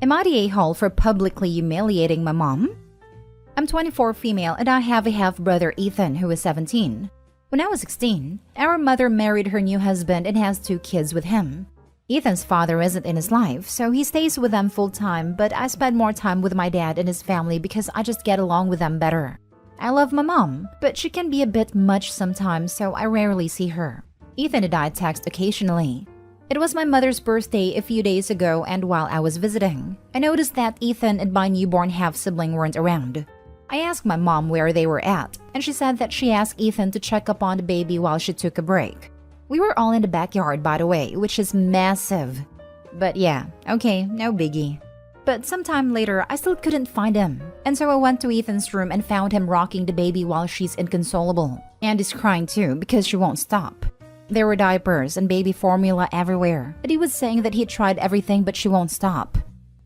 Am I the a-hole for publicly humiliating my mom? I'm 24 female and I have a half-brother Ethan who is 17. When I was 16, our mother married her new husband and has 2 kids with him. Ethan's father isn't in his life, so he stays with them full-time, but I spend more time with my dad and his family because I just get along with them better. I love my mom, but she can be a bit much sometimes, so I rarely see her. Ethan and I text occasionally. It was my mother's birthday a few days ago, and while I was visiting, I noticed that Ethan and my newborn half-sibling weren't around. I asked my mom where they were at, and she said that she asked Ethan to check up on the baby while she took a break. We were all in the backyard, by the way, which is massive. But yeah, okay, no biggie. But sometime later, I still couldn't find him, and so I went to Ethan's room and found him rocking the baby while she's inconsolable. And is crying too because she won't stop. There were diapers and baby formula everywhere, and he was saying that he tried everything but she won't stop.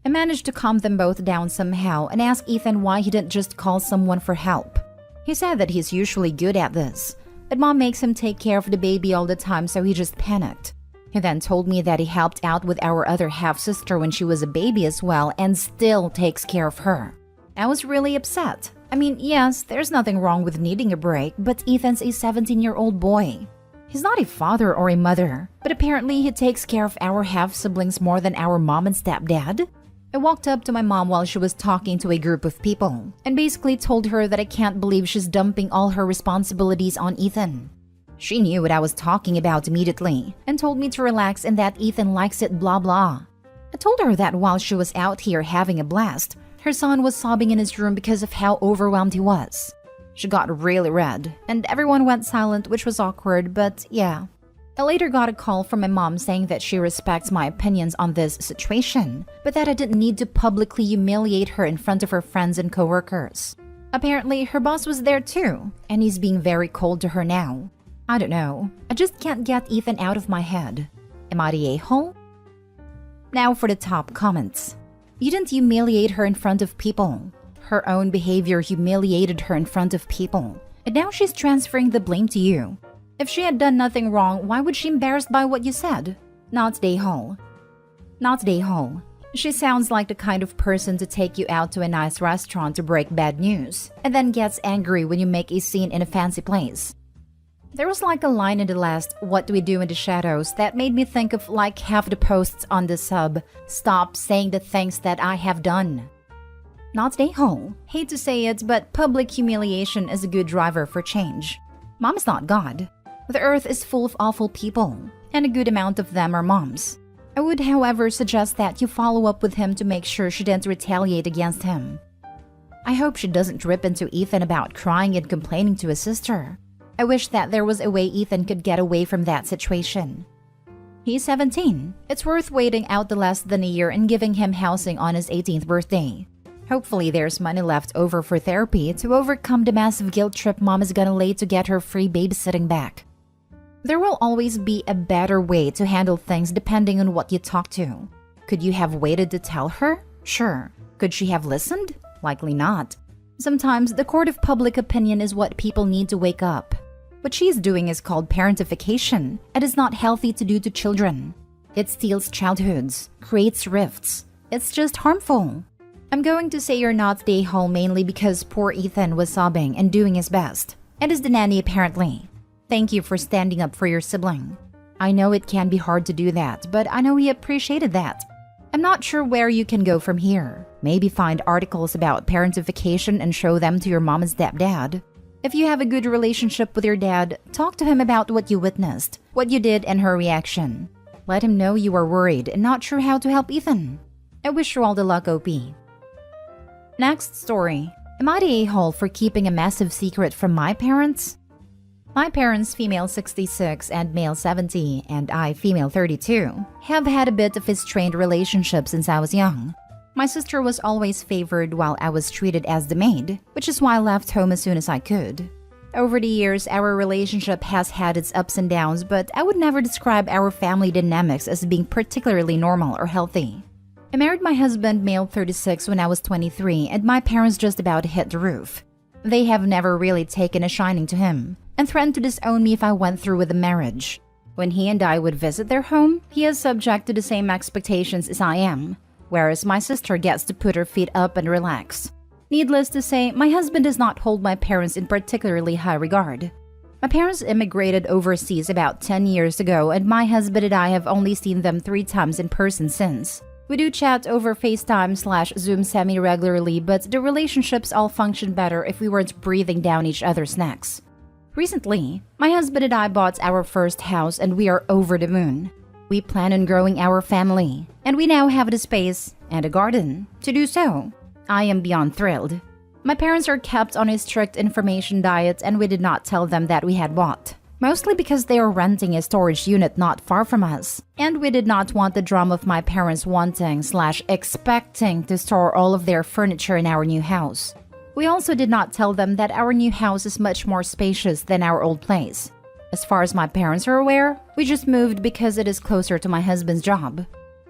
I managed to calm them both down somehow and asked Ethan why he didn't just call someone for help. He said that he's usually good at this, but mom makes him take care of the baby all the time, so he just panicked. He then told me that he helped out with our other half-sister when she was a baby as well and still takes care of her. I was really upset. I mean, yes, there's nothing wrong with needing a break, but Ethan's a 17-year-old boy. He's not a father or a mother, but apparently he takes care of our half-siblings more than our mom and stepdad. I walked up to my mom while she was talking to a group of people and basically told her that I can't believe she's dumping all her responsibilities on Ethan. She knew what I was talking about immediately and told me to relax and that Ethan likes it blah blah. I told her that while she was out here having a blast, her son was sobbing in his room because of how overwhelmed he was. She got really red and everyone went silent, which was awkward, but yeah. I later got a call from my mom saying that she respects my opinions on this situation, but that I didn't need to publicly humiliate her in front of her friends and coworkers. Apparently, her boss was there too, and he's being very cold to her now. I don't know. I just can't get Ethan out of my head. Am I the a-hole? Now for the top comments. You didn't humiliate her in front of people. Her own behavior humiliated her in front of people, and now she's transferring the blame to you. If she had done nothing wrong, why would she be embarrassed by what you said? Not the a-hole. Not the a-hole. She sounds like the kind of person to take you out to a nice restaurant to break bad news, and then gets angry when you make a scene in a fancy place. There was like a line in the last "What Do We Do in the Shadows" that made me think of like half the posts on the sub, "Stop saying the things that I have done." Not the a-hole. Hate to say it, but public humiliation is a good driver for change. Mom is not God. The earth is full of awful people, and a good amount of them are moms. I would, however, suggest that you follow up with him to make sure she didn't retaliate against him. I hope she doesn't rip into Ethan about crying and complaining to his sister. I wish that there was a way Ethan could get away from that situation. He's 17. It's worth waiting out the less than a year and giving him housing on his 18th birthday. Hopefully there's money left over for therapy to overcome the massive guilt trip mom is gonna lay to get her free babysitting back. There will always be a better way to handle things depending on what you talk to. Could you have waited to tell her? Sure. Could she have listened? Likely not. Sometimes the court of public opinion is what people need to wake up. What she's doing is called parentification, and is not healthy to do to children. It steals childhoods, creates rifts. It's just harmful. I'm going to say you're not the a-hole mainly because poor Ethan was sobbing and doing his best, and is the nanny apparently. Thank you for standing up for your sibling. I know it can be hard to do that, but I know he appreciated that. I'm not sure where you can go from here. Maybe find articles about parentification and show them to your mom and stepdad. If you have a good relationship with your dad, talk to him about what you witnessed, what you did, and her reaction. Let him know you are worried and not sure how to help Ethan. I wish you all the luck, OP. Next story. Am I the a-hole for keeping a massive secret from my parents? My parents, female 66 and male 70, and I, female 32, have had a bit of a strained relationship since I was young. My sister was always favored while I was treated as the maid, which is why I left home as soon as I could. Over the years, our relationship has had its ups and downs, but I would never describe our family dynamics as being particularly normal or healthy. I married my husband, male 36, when I was 23, and my parents just about hit the roof. They have never really taken a shining to him, and threatened to disown me if I went through with the marriage. When he and I would visit their home, he is subject to the same expectations as I am. whereas my sister gets to put her feet up and relax. Needless to say, my husband does not hold my parents in particularly high regard. My parents immigrated overseas about 10 years ago, and my husband and I have only seen them 3 times in person since. We do chat over FaceTime/Zoom semi-regularly, but the relationships all function better if we weren't breathing down each other's necks. Recently, my husband and I bought our first house and we are over the moon. We plan on growing our family, and we now have the space and a garden to do so. I am beyond thrilled. My parents are kept on a strict information diet, and we did not tell them that we had bought. Mostly because they are renting a storage unit not far from us, and we did not want the drama of my parents wanting/expecting to store all of their furniture in our new house. We also did not tell them that our new house is much more spacious than our old place. As far as my parents are aware, we just moved because it is closer to my husband's job.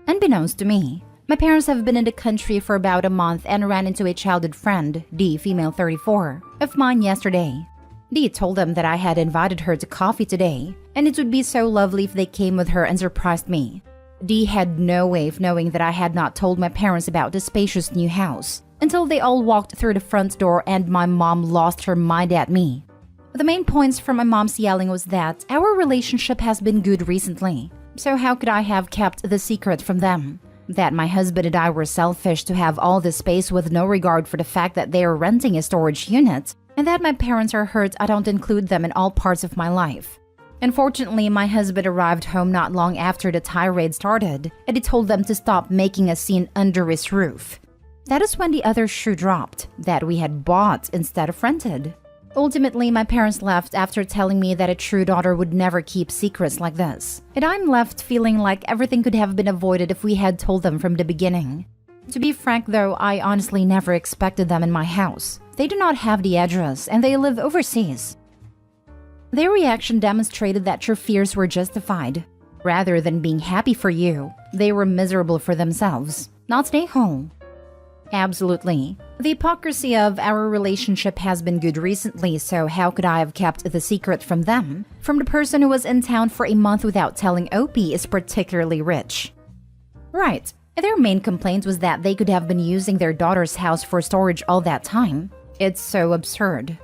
Unbeknownst to me, my parents have been in the country for about a month and ran into a childhood friend, D, female 34, of mine yesterday. D told them that I had invited her to coffee today, and it would be so lovely if they came with her and surprised me. D had no way of knowing that I had not told my parents about the spacious new house, until they all walked through the front door and my mom lost her mind at me. The main points from my mom's yelling was that our relationship has been good recently, so how could I have kept the secret from them? That my husband and I were selfish to have all this space with no regard for the fact that they are renting a storage unit, and that my parents are hurt I don't include them in all parts of my life. Unfortunately, my husband arrived home not long after the tirade started, and he told them to stop making a scene under his roof. That is when the other shoe dropped, that we had bought instead of rented. Ultimately, my parents left after telling me that a true daughter would never keep secrets like this, and I'm left feeling like everything could have been avoided if we had told them from the beginning. To be frank though, I honestly never expected them in my house. They do not have the address, and they live overseas. Their reaction demonstrated that your fears were justified. Rather than being happy for you, they were miserable for themselves, not stay home. Absolutely. The hypocrisy of our relationship has been good recently, so how could I have kept the secret from them? From the person who was in town for a month without telling Opie is particularly rich. Right. Their main complaint was that they could have been using their daughter's house for storage all that time. It's so absurd.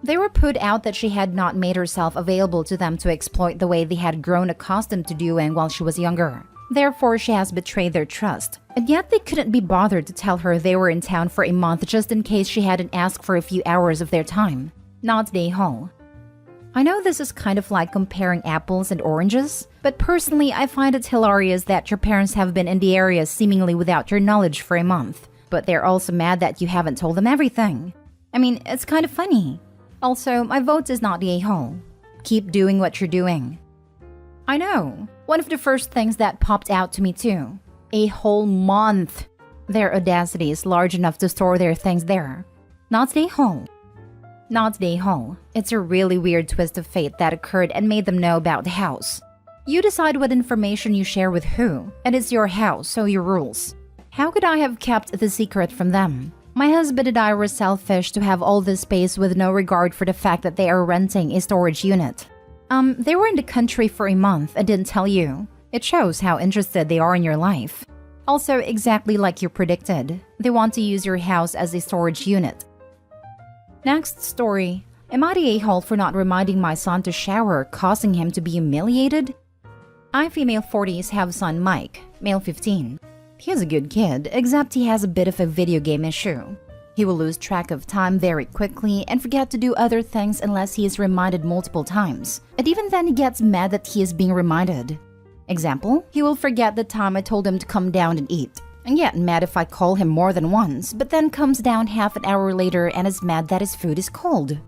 They were put out that she had not made herself available to them to exploit the way they had grown accustomed to doing while she was younger. Therefore, she has betrayed their trust. And yet they couldn't be bothered to tell her they were in town for a month just in case she hadn't asked for a few hours of their time. Not day home. I know this is kind of like comparing apples and oranges, but personally I find it hilarious that your parents have been in the area seemingly without your knowledge for a month, but they're also mad that you haven't told them everything. I mean, it's kind of funny. Also, my vote is not the a-hole. Keep doing what you're doing. I know. One of the first things that popped out to me too. A whole month. Their audacity is large enough to store their things there. Not stay home. Not stay home. It's a really weird twist of fate that occurred and made them know about the house. You decide what information you share with who, and it's your house, so your rules. How could I have kept the secret from them? My husband and I were selfish to have all this space with no regard for the fact that they are renting a storage unit. They were in the country for a month and didn't tell you. It shows how interested they are in your life. Also, exactly like you predicted, they want to use your house as a storage unit. Next story. Am I the a-hole for not reminding my son to shower, causing him to be humiliated? I, female 40s, have son Mike, male 15. He is a good kid, except he has a bit of a video game issue. He will lose track of time very quickly and forget to do other things unless he is reminded multiple times. And even then he gets mad that he is being reminded. Example, he will forget the time I told him to come down and eat, and get mad if I call him more than once, but then comes down half an hour later and is mad that his food is cold.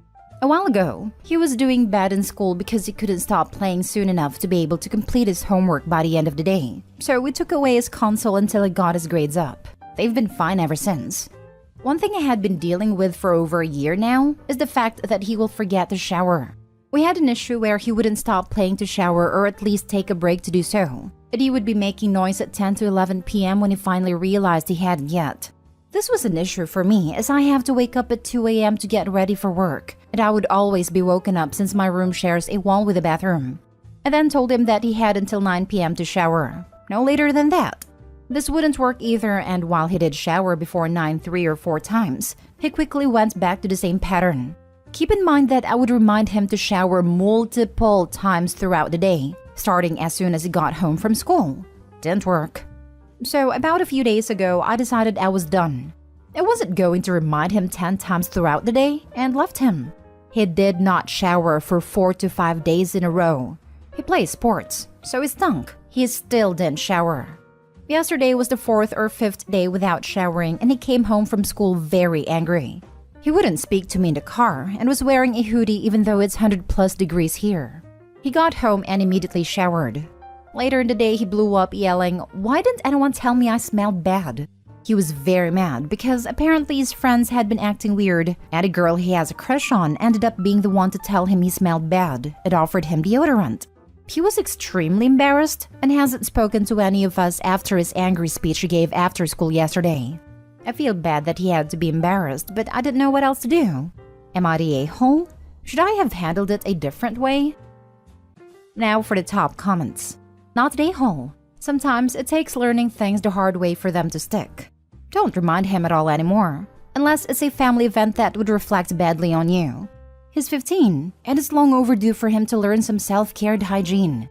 A while ago, he was doing bad in school because he couldn't stop playing soon enough to be able to complete his homework by the end of the day. So we took away his console until he got his grades up. They've been fine ever since. One thing I had been dealing with for over a year now is the fact that he will forget to shower. We had an issue where he wouldn't stop playing to shower or at least take a break to do so. And he would be making noise at 10 to 11 p.m. when he finally realized he hadn't yet. This was an issue for me as I have to wake up at 2 a.m. to get ready for work, and I would always be woken up since my room shares a wall with a bathroom. I then told him that he had until 9 p.m. to shower, no later than that. This wouldn't work either, and while he did shower before 9 3 or 4 times, he quickly went back to the same pattern. Keep in mind that I would remind him to shower multiple times throughout the day, starting as soon as he got home from school. Didn't work. So about a few days ago, I decided I was done. I wasn't going to remind him 10 times throughout the day and left him. He did not shower for 4 to 5 days in a row. He plays sports, so he stunk. He still didn't shower. Yesterday was the 4th or 5th day without showering, and he came home from school very angry. He wouldn't speak to me in the car and was wearing a hoodie even though it's 100+ degrees here. He got home and immediately showered. Later in the day, he blew up yelling, "Why didn't anyone tell me I smelled bad?" He was very mad because apparently his friends had been acting weird, and a girl he has a crush on ended up being the one to tell him he smelled bad and offered him deodorant. He was extremely embarrassed and hasn't spoken to any of us after his angry speech he gave after school yesterday. I feel bad that he had to be embarrassed, but I didn't know what else to do. Am I the a-hole? Should I have handled it a different way? Now for the top comments. Not the a-hole. Sometimes it takes learning things the hard way for them to stick. Don't remind him at all anymore, unless it's a family event that would reflect badly on you. He's 15, and it's long overdue for him to learn some self-care and hygiene.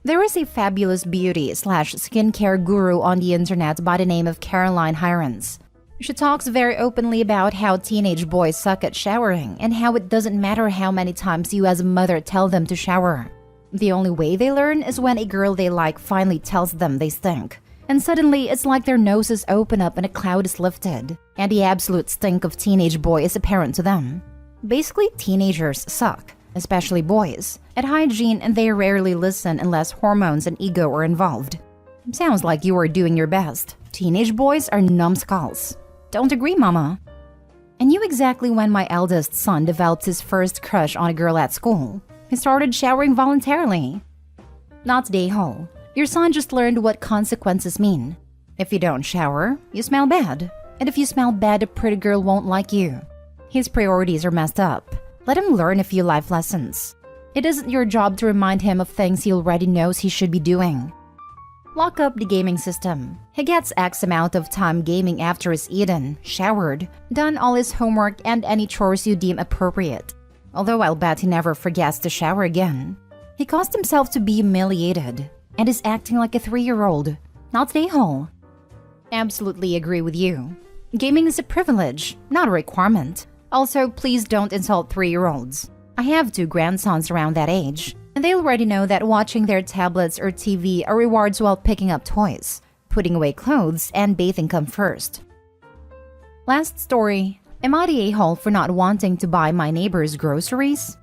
There is a fabulous beauty/skincare guru on the internet by the name of Caroline Hirons. She talks very openly about how teenage boys suck at showering and how it doesn't matter how many times you as a mother tell them to shower. The only way they learn is when a girl they like finally tells them they stink. And suddenly, it's like their noses open up and a cloud is lifted, and the absolute stink of teenage boy is apparent to them. Basically, teenagers suck, especially boys, at hygiene, and they rarely listen unless hormones and ego are involved. Sounds like you are doing your best. Teenage boys are numbskulls. Don't agree, mama? I knew exactly when my eldest son developed his first crush on a girl at school. He started showering voluntarily. Not day-hole. Your son just learned what consequences mean. If you don't shower, you smell bad. And if you smell bad, a pretty girl won't like you. His priorities are messed up. Let him learn a few life lessons. It isn't your job to remind him of things he already knows he should be doing. Lock up the gaming system. He gets X amount of time gaming after he's eaten, showered, done all his homework, and any chores you deem appropriate. Although I'll bet he never forgets to shower again. He caused himself to be humiliated and is acting like a 3-year-old. Not the a-hole. Absolutely agree with you. Gaming is a privilege, not a requirement. Also, please don't insult 3-year-olds. I have 2 grandsons around that age, and they already know that watching their tablets or TV are rewards while picking up toys. Putting away clothes and bathing come first. Last story. Am I the a-hole for not wanting to buy my neighbor's groceries?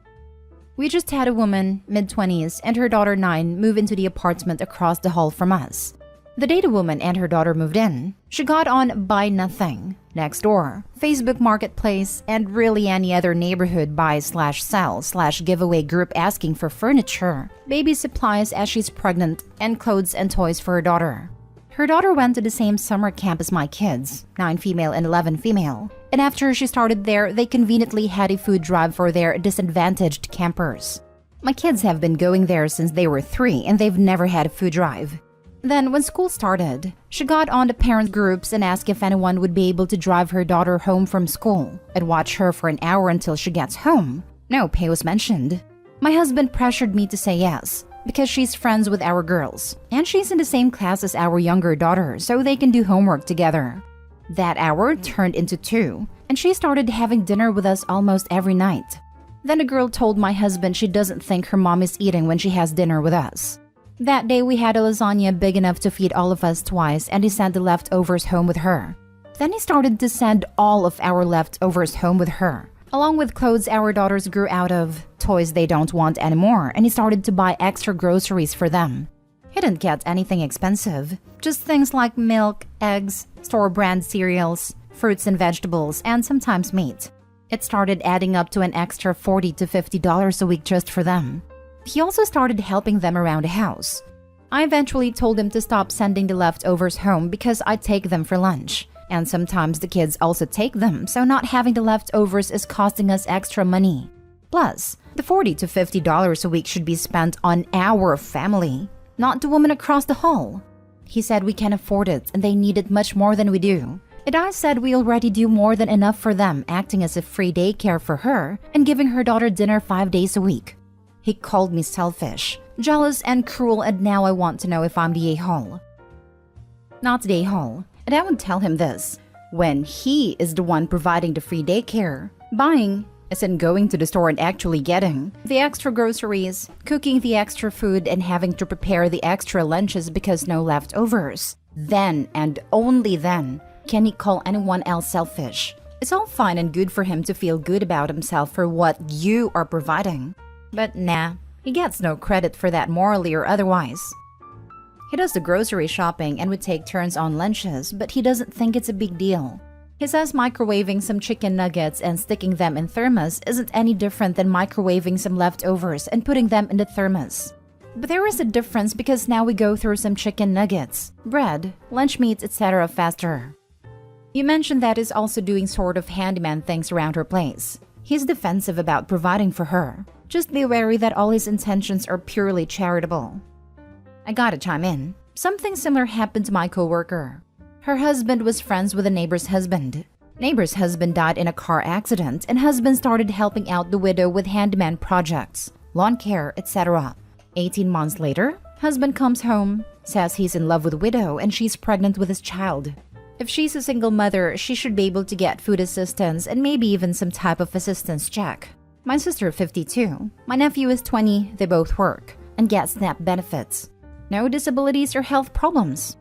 We just had a woman, mid-20s, and her daughter 9 move into the apartment across the hall from us. The day the woman and her daughter moved in, she got on Buy Nothing, Nextdoor, Facebook Marketplace, and really any other neighborhood buy/sell/giveaway group asking for furniture, baby supplies as she's pregnant, and clothes and toys for her daughter. Her daughter went to the same summer camp as my kids, 9 female and 11 female, and after she started there, they conveniently had a food drive for their disadvantaged campers. My kids have been going there since they were 3 and they've never had a food drive. Then, when school started, she got on the parent groups and asked if anyone would be able to drive her daughter home from school and watch her for an hour until she gets home. No pay was mentioned. My husband pressured me to say yes, because she's friends with our girls, and she's in the same class as our younger daughter, so they can do homework together. That hour turned into 2, and she started having dinner with us almost every night. Then the girl told my husband she doesn't think her mom is eating when she has dinner with us. That day we had a lasagna big enough to feed all of us twice, and he sent the leftovers home with her. Then he started to send all of our leftovers home with her, along with clothes our daughters grew out of, toys they don't want anymore, and he started to buy extra groceries for them. He didn't get anything expensive, just things like milk, eggs, store-brand cereals, fruits and vegetables, and sometimes meat. It started adding up to an extra $40 to $50 a week just for them. He also started helping them around the house. I eventually told him to stop sending the leftovers home because I take them for lunch. And sometimes the kids also take them, so not having the leftovers is costing us extra money. Plus, the $40 to $50 a week should be spent on our family, not the woman across the hall. He said we can afford it and they need it much more than we do. And I said we already do more than enough for them, acting as a free daycare for her and giving her daughter dinner 5 days a week. He called me selfish, jealous, and cruel, and now I want to know if I'm the a-hole. Not the a-hole, and I would tell him this. When he is the one providing the free daycare, buying, as in going to the store and actually getting, the extra groceries, cooking the extra food, and having to prepare the extra lunches because no leftovers, then and only then can he call anyone else selfish. It's all fine and good for him to feel good about himself for what you are providing. But nah, he gets no credit for that morally or otherwise. He does the grocery shopping and would take turns on lunches, but he doesn't think it's a big deal. He says microwaving some chicken nuggets and sticking them in thermos isn't any different than microwaving some leftovers and putting them in the thermos. But there is a difference because now we go through some chicken nuggets, bread, lunch meats, etc. faster. You mentioned that he's also doing sort of handyman things around her place. He's defensive about providing for her. Just be wary that all his intentions are purely charitable. I gotta chime in. Something similar happened to my coworker. Her husband was friends with a neighbor's husband. Neighbor's husband died in a car accident and husband started helping out the widow with handyman projects, lawn care, etc. 18 months later, husband comes home, says he's in love with widow and she's pregnant with his child. If she's a single mother, she should be able to get food assistance and maybe even some type of assistance check. My sister 52, my nephew is 20, they both work, and get SNAP benefits. No disabilities or health problems.